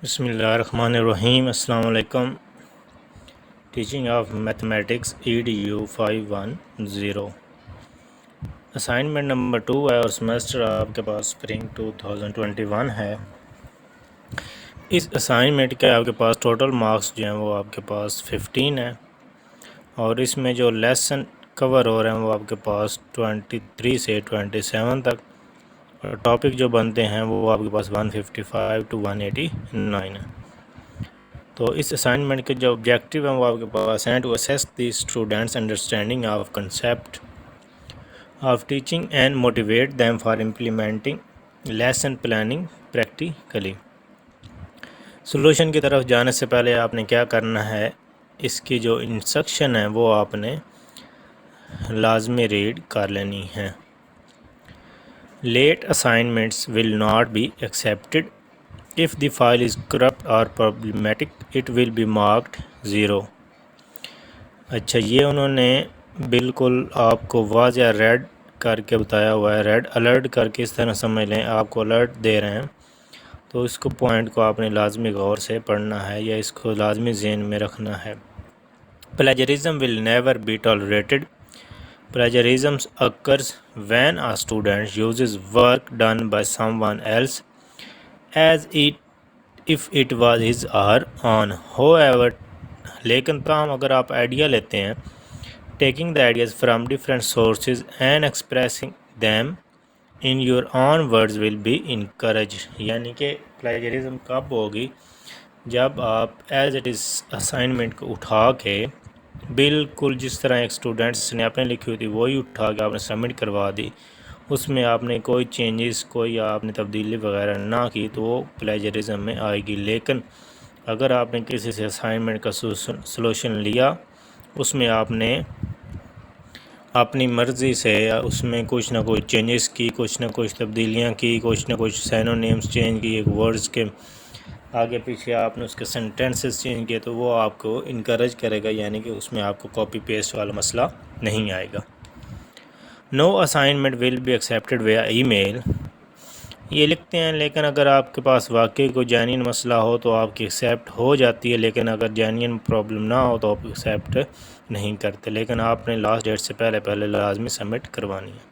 بسم اللہ الرحمن الرحیم. السلام علیکم. Teaching of mathematics EDU 510 assignment number 2 ہے اور سمیسٹر آپ کے پاس اسپرنگ 2021 ہے. اس اسائنمنٹ کے آپ کے پاس ٹوٹل مارکس جو ہیں وہ آپ کے پاس 15 ہیں اور اس میں جو لیسن کور ہو رہے ہیں وہ آپ کے پاس 23 سے 27 تک، اور ٹاپک جو بنتے ہیں وہ آپ کے پاس 155 to 189 ہیں. تو اس اسائنمنٹ کے جو آبجیکٹیو ہیں وہ آپ کے پاس ہیں: to assess the students understanding of concept of teaching and motivate them for implementing lesson planning practically. Solution کی طرف جانے سے پہلے آپ نے کیا کرنا ہے، اس کی جو انسٹرکشن ہے وہ آپ نے لازمی ریڈ کر لینی ہے. Late assignments will not be accepted. If the file is corrupt or problematic, it will be marked 0. اچھا، یہ انہوں نے بالکل آپ کو واضح ریڈ کر کے بتایا ہوا ہے. ریڈ الرٹ کر کے اس طرح سمجھ لیں، آپ کو الرٹ دے رہے ہیں تو اس کو پوائنٹ کو آپ نے لازمی غور سے پڑھنا ہے یا اس کو لازمی ذہن میں رکھنا ہے. Plagiarism will never be tolerated. Plagiarism occurs when a student uses work done by someone else as if it was his or own. However, لیکن تاہم اگر آپ آئیڈیا لیتے ہیں، taking the ideas from different sources and expressing them in your own words will be encouraged. یعنی کہ plagiarism کب ہوگی؟ جب آپ ایز اٹ از اسائنمنٹ کو اٹھا کے بالکل جس طرح ایک اسٹوڈنٹس نے اپنے لکھی ہوئی تھی وہی اٹھا کے آپ نے سبمٹ کروا دی، اس میں آپ نے کوئی چینجز کوئی آپ نے تبدیلی وغیرہ نہ کی تو وہ پلیجرزم میں آئے گی. لیکن اگر آپ نے کسی سے اسائنمنٹ کا سولوشن لیا، اس میں آپ نے اپنی مرضی سے اس میں کچھ نہ کچھ چینجز کی، کچھ نہ کچھ تبدیلیاں کی، کچھ نہ کچھ سینونیمز چینج کی، ایک ورڈز کے آگے پیچھے آپ نے اس کے سینٹینسز چینج کیے، تو وہ آپ کو انکریج کرے گا، یعنی کہ اس میں آپ کو کاپی پیسٹ والا مسئلہ نہیں آئے گا. نو اسائنمنٹ ول بی ایکسیپٹڈ ویا ای میل. یہ لکھتے ہیں لیکن اگر آپ کے پاس واقعی کوئی جینین مسئلہ ہو تو آپ کی ایکسیپٹ ہو جاتی ہے، لیکن اگر جینین پرابلم نہ ہو تو آپ ایکسیپٹ نہیں کرتے، لیکن آپ نے لاسٹ ڈیٹ سے پہلے لازمی سبمٹ کروانی ہے.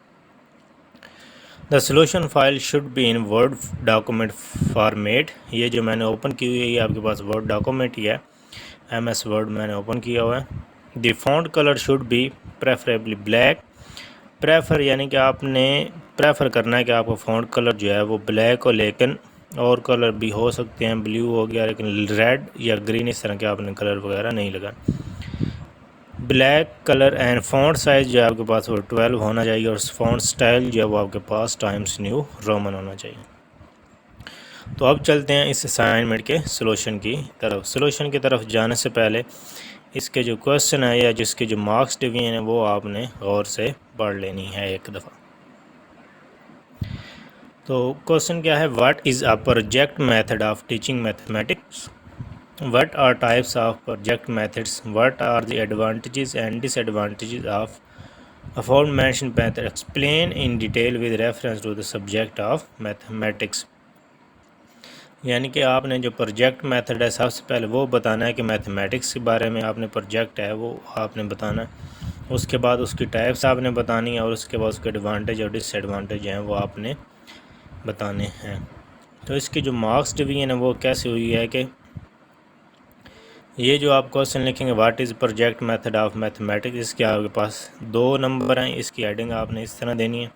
The solution file should be in word document format. یہ جو میں نے اوپن کی ہوئی ہے یہ آپ کے پاس ورڈ ڈاکومنٹ ہی ہے، MS ورڈ میں نے اوپن کیا ہوا ہے. The font colour should be preferably black. Prefer یعنی کہ آپ نے پریفر کرنا ہے کہ آپ کا فونٹ کلر جو ہے وہ بلیک ہو، لیکن اور کلر بھی ہو سکتے ہیں، بلیو ہو گیا، لیکن ریڈ یا گرین اس طرح کے آپ نے کلر وغیرہ نہیں لگا. Black colour and font size جو ہے آپ کے پاس وہ 12 ہونا چاہیے، اور فونٹ سٹائل جو ہے وہ آپ کے پاس ٹائمز نیو رومن ہونا چاہیے. تو اب چلتے ہیں اس اسائنمنٹ کے سولوشن کی طرف. سولوشن کی طرف جانے سے پہلے اس کے جو کوسچن ہے یا جس کے جو مارکس ڈویژن ہے وہ آپ نے غور سے پڑھ لینی ہے ایک دفعہ. تو کوسچن کیا ہے؟ What is a project method of teaching mathematics? What are types of project methods? What are the advantages and disadvantages of aforementioned method? Explain in detail with reference to the subject of mathematics. یعنی کہ آپ نے جو project method ہے سب سے پہلے وہ بتانا ہے کہ میتھمیٹکس کے بارے میں آپ نے پروجیکٹ ہے وہ آپ نے بتانا ہے، اس کے بعد اس کی ٹائپس آپ نے بتانی ہے، اور اس کے بعد اس کے ایڈوانٹیج اور ڈس ایڈوانٹیج ہیں وہ آپ نے بتانے ہیں. تو اس کی جو مارکس ڈویژن ہے وہ کیسے ہوئی ہے کہ یہ جو آپ کوسچن لکھیں گے what is project method of mathematics, اس کے آپ کے پاس 2 نمبر ہیں، اس کی ایڈنگ آپ نے اس طرح دینی ہے.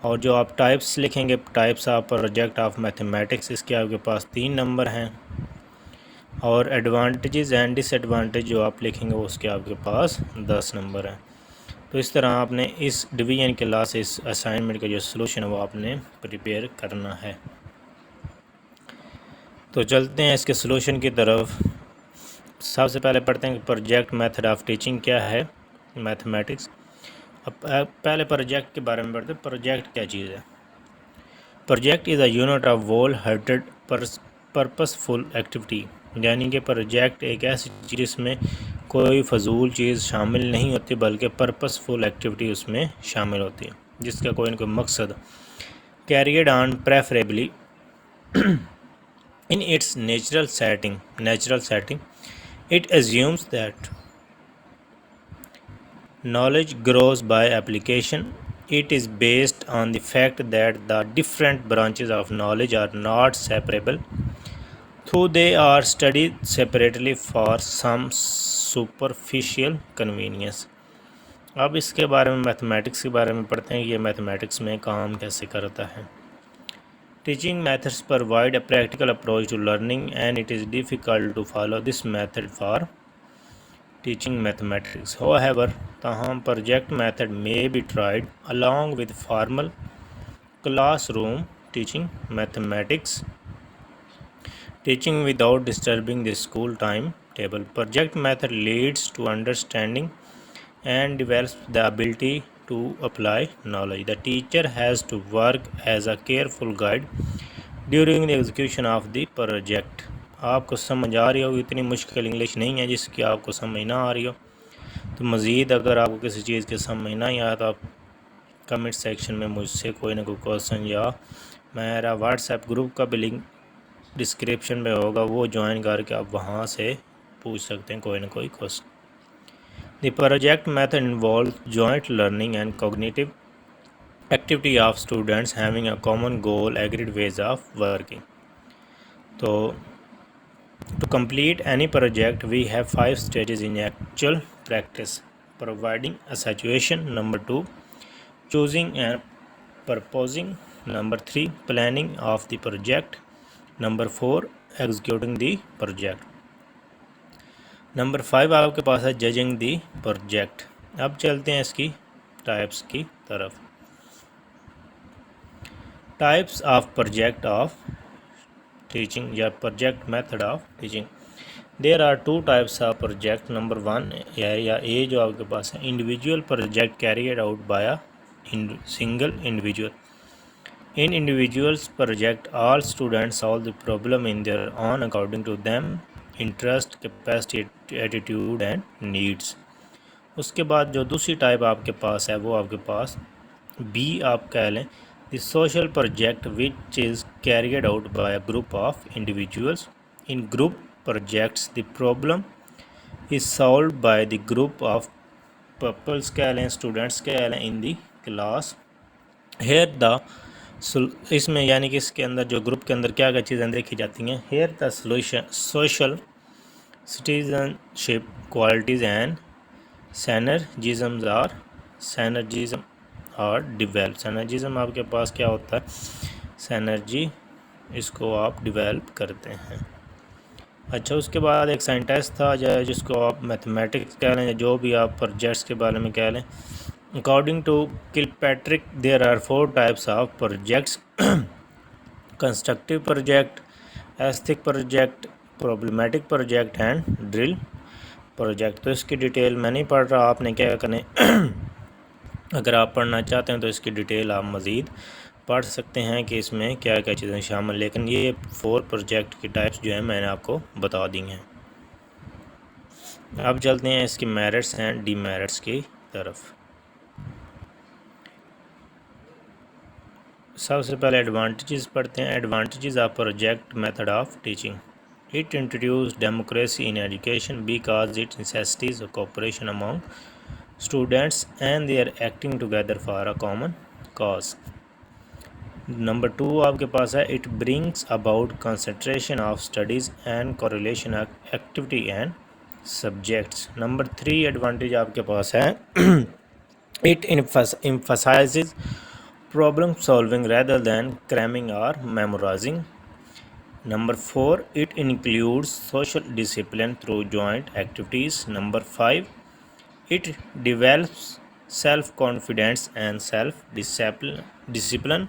اور جو آپ ٹائپس لکھیں گے types of project of mathematics, اس کے آپ کے پاس 3 نمبر ہیں. اور ایڈوانٹیجز اینڈ ڈس ایڈوانٹیج جو آپ لکھیں گے اس کے آپ کے پاس 10 نمبر ہیں. تو اس طرح آپ نے اس ڈویژن کے لاسٹ اس اسائنمنٹ کا جو سولوشن ہے وہ آپ نے پریپیئر کرنا ہے. تو چلتے ہیں اس کے سولوشن کی طرف. سب سے پہلے پڑھتے ہیں کہ پروجیکٹ میتھڈ آف ٹیچنگ کیا ہے میتھمیٹکس. اب پہلے پروجیکٹ کے بارے میں پڑھتے ہیں. پروجیکٹ کیا چیز ہے؟ Project is a unit of وول ہارٹڈ پرپس فل ایکٹیویٹی. یعنی کہ پروجیکٹ ایک ایسی چیز جس میں کوئی فضول چیز شامل نہیں ہوتی بلکہ پرپس فل ایکٹیویٹی اس میں شامل ہوتی ہے جس کا کوئی نہ کوئی مقصد. Carried on preferably In its natural setting, it assumes that knowledge grows by application. It is based on the fact that the different branches of knowledge are not separable, though they are studied separately for some superficial convenience. اب اس کے بارے میں mathematics کے بارے میں پڑھتے ہیں. یہ میتھمیٹکس میں کام کیسے کرتا ہے. Teaching methods provide a practical approach to learning, and it is difficult to follow this method for teaching mathematics. However, تاہم project method may be tried along with formal classroom teaching mathematics, teaching without disturbing the school timetable. Project method leads to understanding and develops the ability to apply knowledge. The teacher has to work as a careful guide during the execution of the project. آپ کو سمجھ آ رہی ہوگی, اتنی مشکل English نہیں ہے جس کی آپ کو سمجھ نہ آ رہی ہو. تو مزید اگر آپ کو کسی چیز کے سمجھ نہ آیا تو آپ کمنٹ سیکشن میں مجھ سے کوئی نہ کوئی کوسچن, یا میرا واٹس ایپ گروپ کا بھی لنک ڈسکرپشن میں ہوگا, وہ جوائن کر کے آپ وہاں سے پوچھ سکتے ہیں کوئی نہ کوئی question. The project method involves joint learning and cognitive activity of students having a common goal, agreed ways of working. So, to complete any project, we have 5 stages in actual practice. Providing a situation. Number 2, choosing and proposing. Number 3, planning of the project. Number 4, executing the project. Number 5 آپ کے پاس ہے judging the project. اب چلتے ہیں اس کی types کی طرف. Types of project of teaching یا project method of teaching. There are 2 types of project. Number 1 یا اے جو آپ کے پاس ہے individual project carried out by a single individual. In individuals project, all students solve the problem in their own according to them interest, capacity, attitude and needs. اس کے بعد جو دوسری ٹائپ آپ کے پاس ہے وہ آپ کے پاس بی آپ کہہ لیں the social project which is carried out by a group of individuals. In group projects the problem is solved by the group of pupils کہہ لیں students کہہ لیں in the class. Here the اس میں یعنی کہ اس کے اندر جو گروپ کے اندر کیا کیا چیزیں دیکھی جاتی ہیں. Here the social citizenship qualities and synergism اور ڈیولپ. سینرجزم آپ کے پاس کیا ہوتا ہے, سینرجی, اس کو آپ ڈیولپ کرتے ہیں. اچھا, اس کے بعد ایک سینٹیکس تھا جس کو آپ میتھمیٹکس کہہ لیں یا جو بھی آپ پروجیکٹس کے بارے میں کہہ لیں. According to Kilpatrick, there are 4 types of projects: constructive project, aesthetic project, problematic project and drill project. تو اس کی ڈیٹیل میں نہیں پڑھ رہا, آپ نے کیا کریں اگر آپ پڑھنا چاہتے ہیں تو اس کی ڈیٹیل آپ مزید پڑھ سکتے ہیں کہ اس میں کیا کیا چیزیں شامل, لیکن یہ 4 پروجیکٹ کی ٹائپس جو ہیں میں نے آپ کو بتا دی ہیں. اب چلتے ہیں اس کی میرٹس اینڈ ڈی میرٹس کی طرف. سب سے پہلے ایڈوانٹیجز پڑھتے ہیں. Advantages of project method of teaching. It introduces democracy in education because it necessitates cooperation among students and they are acting together for a common cause. Number 2 آپ کے پاس ہے it brings about concentration of studies and correlation activity and subjects. Number 3 advantage آپ کے پاس ہے it emphasizes problem solving rather than cramming or memorizing. Number 4, it includes social discipline through joint activities. Number 5, it develops self-confidence and self-discipline.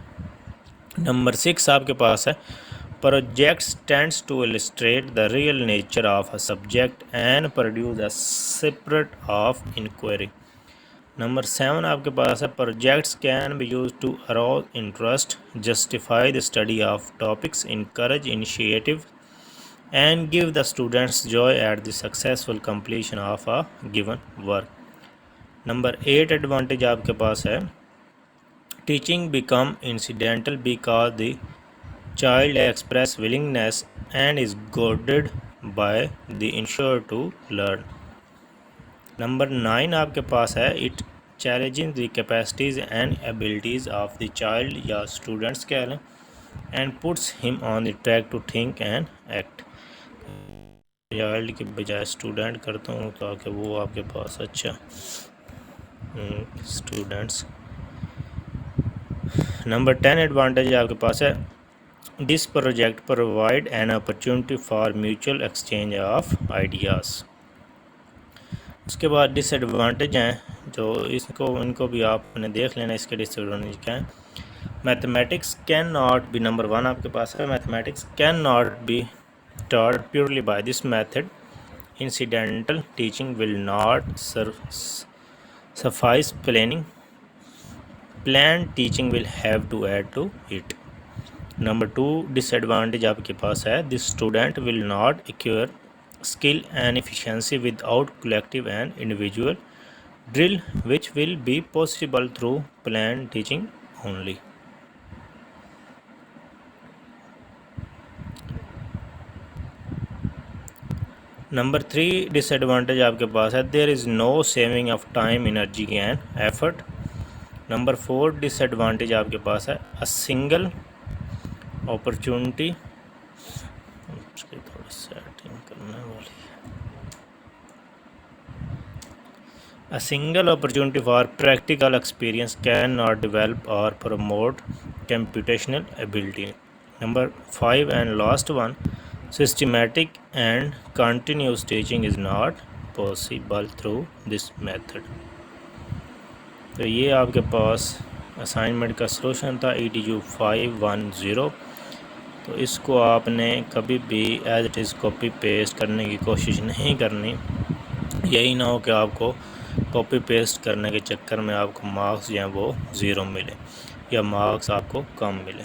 Number 6 آپ کے پاس ہے projects tends to illustrate the real nature of a subject and produce a spirit of inquiry. Number 7 آپ کے پاس ہے projects can be used to arouse interest, justify the study of topics, encourage initiative and give the students joy at the successful completion of a given work. Number 8 advantage آپ کے پاس ہے teaching become incidental because the child express willingness and is goaded by the insurer to learn. Number 9 آپ کے پاس ہے it challenging the capacities and abilities of the child یا students کہہ لیں and puts them on the track to think and act. Child کے بجائے student کرتا ہوں تاکہ وہ آپ کے پاس اچھا اسٹوڈنٹس. نمبر 10 ایڈوانٹیج آپ کے پاس ہے this project provide an opportunity for mutual exchange of ideas. اس کے بعد ڈس ایڈوانٹیج ہیں جو ان کو بھی آپ نے دیکھ لینا اس کے ڈس ایڈوانٹیج کیا ہیں. Mathematics can not be number 1 آپ کے پاس ہے mathematics can not be taught purely by this method. Incidental teaching will not suffice planned teaching will have to add to it. Number 2 disadvantage آپ کے پاس ہے the student will not acquire skill and efficiency without collective and individual drill which will be possible through planned teaching only. Number 3 dish advantage آپ کے پاس ہے there is no saving of time, energy and effort. Number 4 disadvantage آپ کے پاس ہے a single opportunity A single opportunity for practical experience cannot develop or promote computational ability. Number 5 and last one, systematic and continuous teaching is not possible through this method. تو یہ آپ کے پاس assignment کا solution تھا EDU 510. تو اس کو آپ نے کبھی بھی as it is copy paste کرنے کی کوشش نہیں کرنی. یہی نہ ہو کہ آپ کو کاپی پیسٹ کرنے کے چکر میں آپ کو مارکس جو ہیں وہ 0 ملے یا مارکس آپ کو کم ملے.